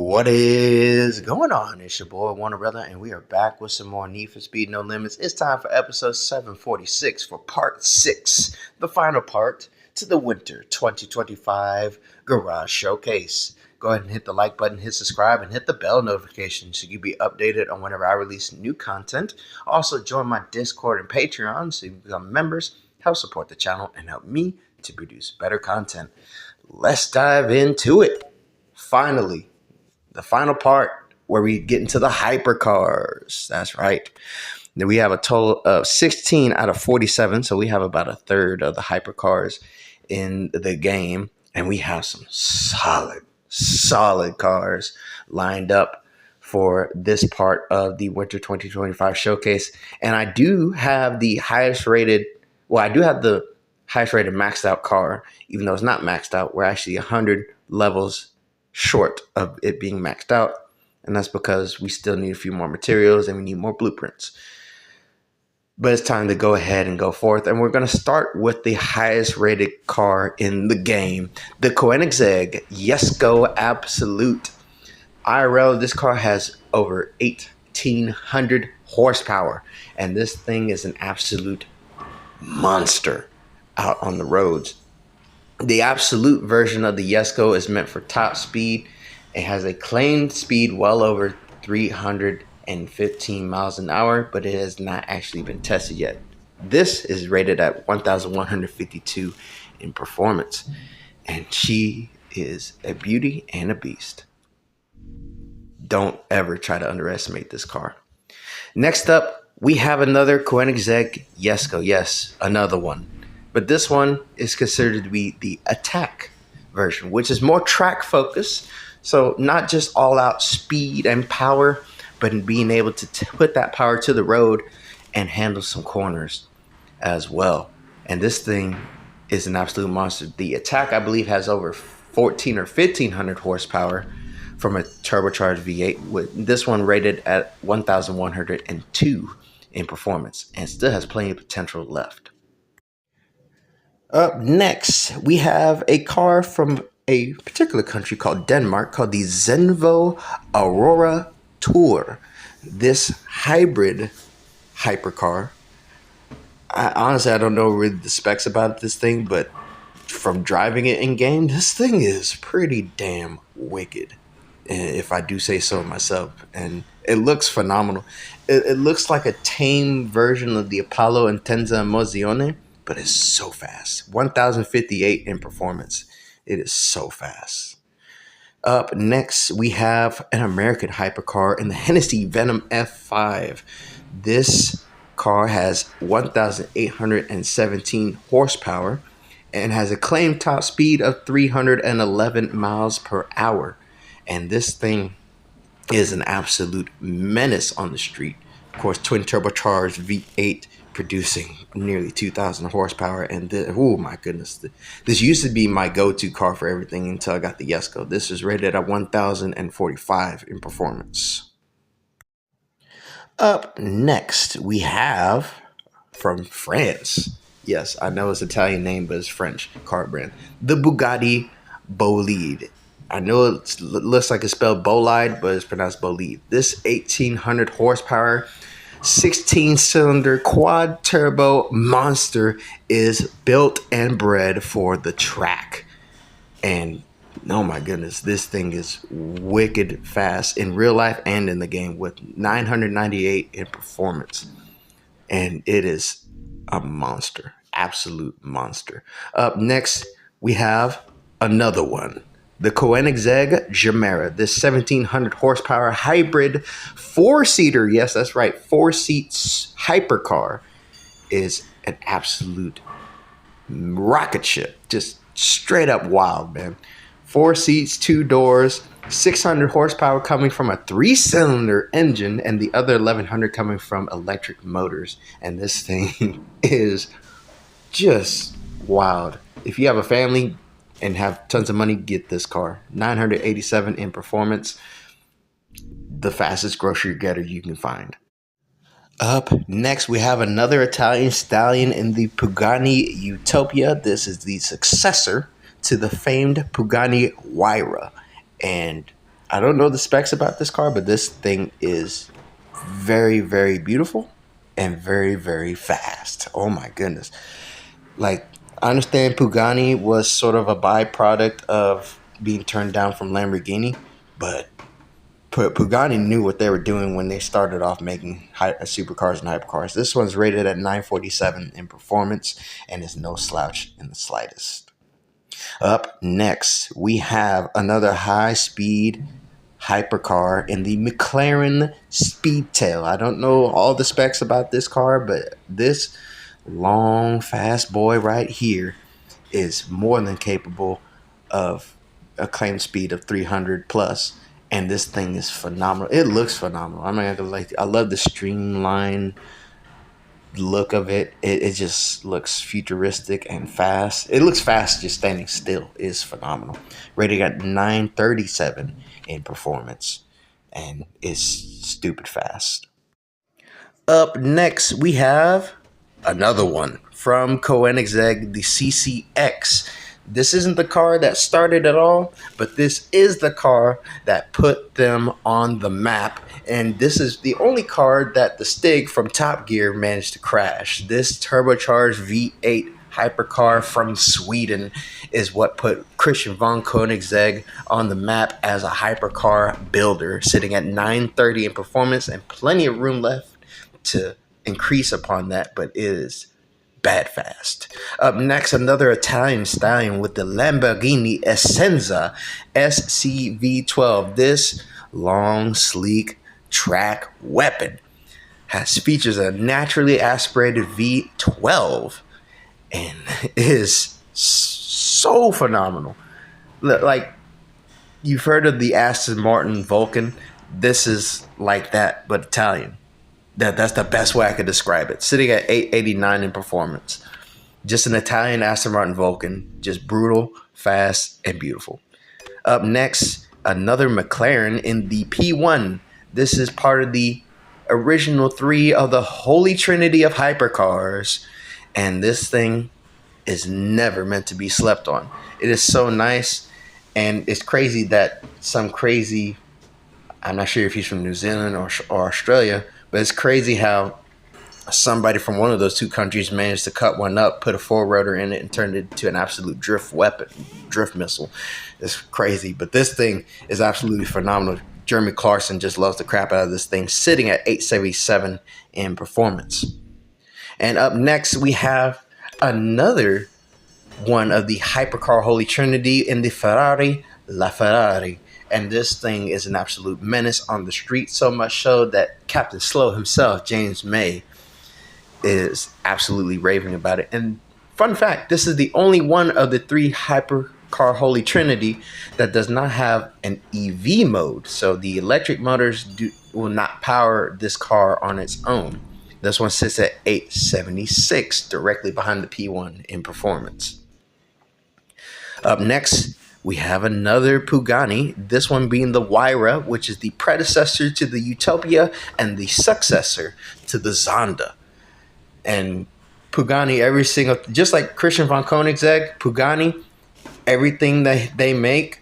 What is going on? It's your boy Warner Brother, and we are back with some more Need for Speed No Limits. It's time for episode 746 for part 6, the final part to the Winter 2025 Garage Showcase. Go ahead and hit the like button, hit subscribe, and hit the bell notification so you'll be updated on whenever I release new content. Also, join my Discord and Patreon so you can become members, help support the channel, and help me to produce better content. Let's dive into it. Finally, the final part where we get into the hypercars. That's right. Then we have a total of 16 out of 47. So we have about a third of the hypercars in the game. And we have some solid cars lined up for this part of the Winter 2025 showcase. And I do have the highest rated, maxed out car, even though it's not maxed out. We're actually 100 levels short of it being maxed out, and that's because we still need a few more materials and we need more blueprints. But it's time to go ahead and go forth, and we're going to start with the highest rated car in the game, the Koenigsegg Jesko Absolute. IRL, this car has over 1,800 horsepower, and this thing is an absolute monster out on the roads. The Absolute version of the Jesko is meant for top speed. It has a claimed speed well over 315 miles an hour, but it has not actually been tested yet. This is rated at 1,152 in performance, and she is a beauty and a beast. Don't ever try to underestimate this car. Next up, we have another Koenigsegg Jesko. Yes, another one. But this one is considered to be the attack version, which is more track focused. So not just all out speed and power, but in being able to put that power to the road and handle some corners as well. And this thing is an absolute monster. The attack, I believe, has over 1,400 or 1,500 horsepower from a turbocharged V8, with this one rated at 1,102 in performance, and still has plenty of potential left. Up next, we have a car from a particular country called Denmark called the Zenvo Aurora Tour. This hybrid hypercar, honestly, I don't know really the specs about this thing, but from driving it in game, this thing is pretty damn wicked, if I do say so myself. And it looks phenomenal. It looks like a tame version of the Apollo Intensa Emozione, but it's so fast. 1,058 in performance. It is so fast. Up next, we have an American hypercar in the Hennessy Venom F5. This car has 1,817 horsepower and has a claimed top speed of 311 miles per hour. And this thing is an absolute menace on the street. Of course, twin turbocharged V8 producing nearly 2,000 horsepower. And oh my goodness, this used to be my go-to car for everything until I got the Jesko. This is rated at 1,045 in performance. Up next, we have from France. Yes, I know it's an Italian name, but it's French car brand. The Bugatti Bolide. I know it looks like it's spelled Bolide, but it's pronounced Bolide. This 1,800 horsepower 16-cylinder quad turbo monster is built and bred for the track. And oh my goodness, this thing is wicked fast in real life and in the game, with 998 in performance. And it is a monster, absolute monster. Up next, we have another one. The Koenigsegg Gemera, this 1,700 horsepower hybrid four-seater, yes, that's right, four-seats hypercar, is an absolute rocket ship. Just straight up wild, man. 4 seats, 2 doors, 600 horsepower coming from a 3-cylinder engine, and the other 1,100 coming from electric motors. And this thing is just wild. If you have a family and have tons of money, get this car. 987 in performance. The fastest grocery getter you can find. Up next, we have another Italian stallion in the Pagani Utopia. This is the successor to the famed Pagani Huayra. And I don't know the specs about this car, but this thing is very, very beautiful and very, very fast. Oh my goodness. Like, I understand Pagani was sort of a byproduct of being turned down from Lamborghini, but Pagani knew what they were doing when they started off making supercars and hypercars. This one's rated at 947 in performance and is no slouch in the slightest. Up next, we have another high-speed hypercar in the McLaren Speedtail. I don't know all the specs about this car, but this long, fast boy right here is more than capable of a claimed speed of 300 plus. And this thing is phenomenal. It looks phenomenal. I mean, I love the streamlined look of it. It just looks futuristic and fast. It looks fast just standing still. Is phenomenal. Rated at 937 in performance, and is stupid fast. Up next, we have another one from Koenigsegg, the CCX. This isn't the car that started it all, but this is the car that put them on the map. And this is the only car that the Stig from Top Gear managed to crash. This turbocharged V8 hypercar from Sweden is what put Christian von Koenigsegg on the map as a hypercar builder, sitting at 930 in performance and plenty of room left to increase upon that, but it is bad fast. Up next, another Italian stallion with the Lamborghini Essenza SCV12. This long, sleek track weapon features a naturally aspirated V12 and is so phenomenal. Like, you've heard of the Aston Martin Vulcan. This is like that, but Italian. That's the best way I could describe it. Sitting at 889 in performance. Just an Italian Aston Martin Vulcan. Just brutal, fast, and beautiful. Up next, another McLaren in the P1. This is part of the original three of the Holy Trinity of hypercars. And this thing is never meant to be slept on. It is so nice. And it's crazy that some crazy, I'm not sure if he's from New Zealand or Australia, but it's crazy how somebody from one of those two countries managed to cut one up, put a four rotor in it, and turned it into an absolute drift missile. It's crazy. But this thing is absolutely phenomenal. Jeremy Clarkson just loves the crap out of this thing, sitting at 877 in performance. And up next, we have another one of the hypercar Holy Trinity in the Ferrari LaFerrari. And this thing is an absolute menace on the street, so much so that Captain Slow himself, James May, is absolutely raving about it. And fun fact, this is the only one of the three hypercar Holy Trinity that does not have an EV mode. So the electric motors will not power this car on its own. This one sits at 876, directly behind the P1 in performance. Up next, we have another Pagani, this one being the Huayra, which is the predecessor to the Utopia and the successor to the Zonda. And Pagani, just like Christian von Koenigsegg, Pagani, everything that they make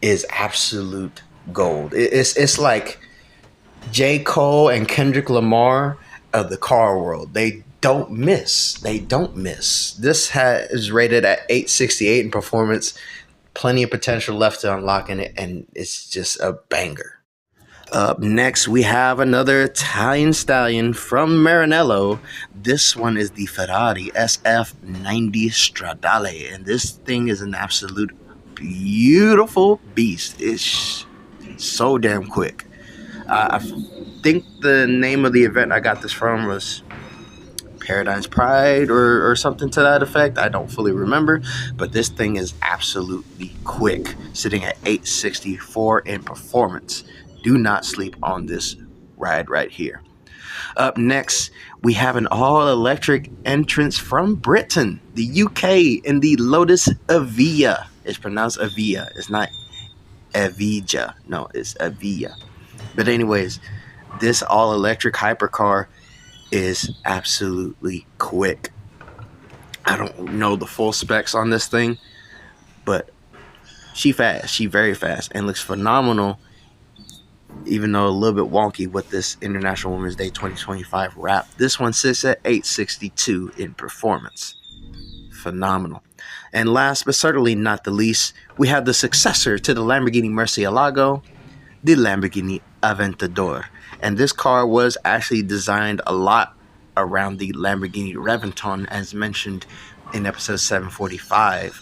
is absolute gold. It's like J. Cole and Kendrick Lamar of the car world. They don't miss. This is rated at 868 in performance. Plenty of potential left to unlock in it, and it's just a banger. Up next, we have another Italian stallion from Maranello. This one is the Ferrari SF90 Stradale, and this thing is an absolute beautiful beast. It's so damn quick. I think the name of the event I got this from was Paradigm's Pride or something to that effect. I don't fully remember, but this thing is absolutely quick, sitting at 864 in performance. Do not sleep on this ride right here. Up next, we have an all-electric entrance from Britain, the UK, in the Lotus Evija. It's pronounced Evija. It's not Evija. No, it's Evija. But anyways, this all-electric hypercar is absolutely quick. I don't know the full specs on this thing, but She fast. She very fast and looks phenomenal, even though a little bit wonky with this International Women's Day 2025 wrap. This one sits at 862 in performance. Phenomenal. And last but certainly not the least, we have the successor to the Lamborghini Murcielago, the Lamborghini Aventador. And this car was actually designed a lot around the Lamborghini Reventon, as mentioned in episode 745,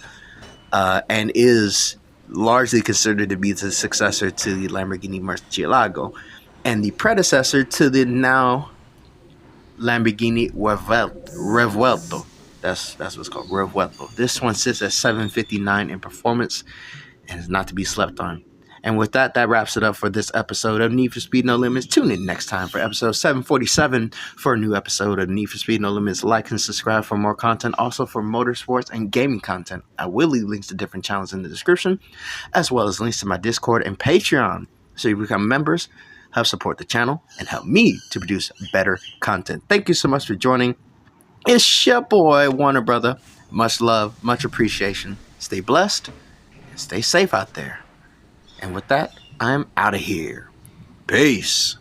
and is largely considered to be the successor to the Lamborghini Murcielago and the predecessor to the now Lamborghini Revuelto. That's what it's called, Revuelto. This one sits at 759 in performance and is not to be slept on. And with that, that wraps it up for this episode of Need for Speed No Limits. Tune in next time for episode 747 for a new episode of Need for Speed No Limits. Like and subscribe for more content. Also for motorsports and gaming content. I will leave links to different channels in the description, as well as links to my Discord and Patreon. So you become members, help support the channel, and help me to produce better content. Thank you so much for joining. It's your boy, Warner Brother. Much love, much appreciation. Stay blessed and stay safe out there. And with that, I'm out of here. Peace.